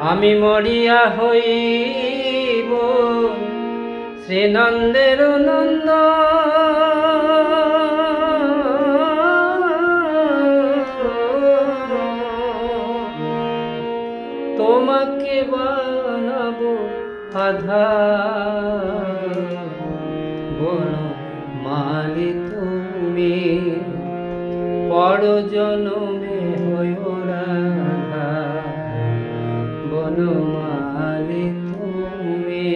আমি মরিয়া হইব শ্রীনন্দের নন্দ, তোমাকে বানাবো আধার, বনমালী তুমি পর জনমে হইও রাধা, বনমালী তুমি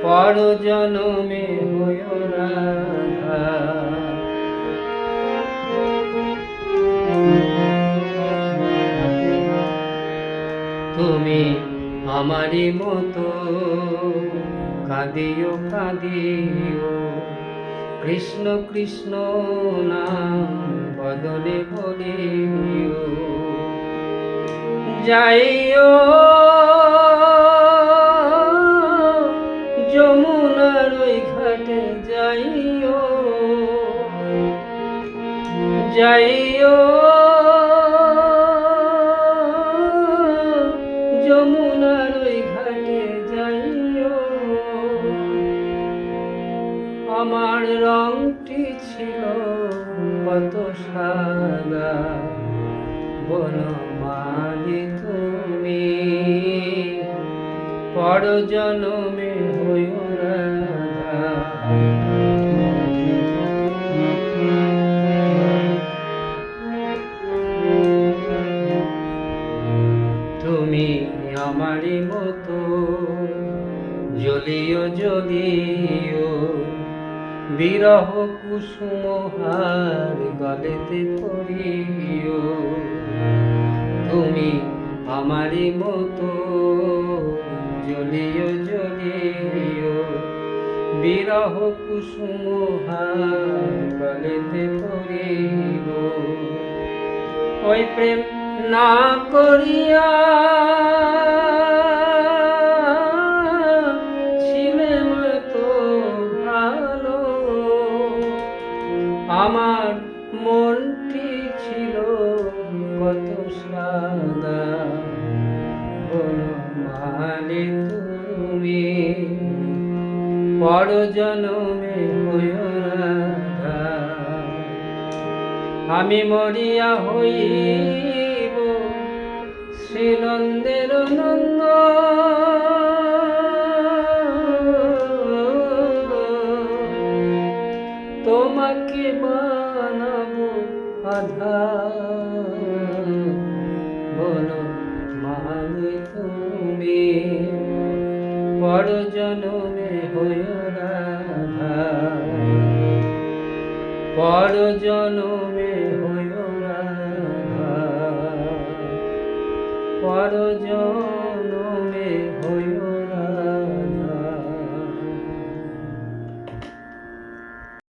পর জনমে হইও রাধা। তুমি আমারি মতো কাঁদিও কাঁদিও, কৃষ্ণ কৃষ্ণ নাম বদলে বলিও। যাইও যমুনার ওই ঘাটে যাইও, যাইও যমুনার ওই ঘাটে যাইও। আমার রংটি ছিল কত সাদা, বনমালী তুমি পর জনমে হইও রাধা। তুমি আমারি মতো জ্বলিও জ্বলিও, বিরহ কুসুম হার গলেতে পরিও। তুমি আমারি মতো জ্বলিও জ্বলিও, বিরহ কুসুম হার গলেতে পরিব। ওই প্রেম না করিয়া ছিলেম তো ভালো, আমার মনটি ছিল কত সাদা, বনমালী তুমি পর জনমে হইও রাধা। আমি মরিয়া হইব শ্রীনন্দের নন্দ, তোমাকে বানাবো আধার, বনমালী তুমি পর জনমে হইও রাধা, পর জনমে হইও রাধা, পর জনমে হইও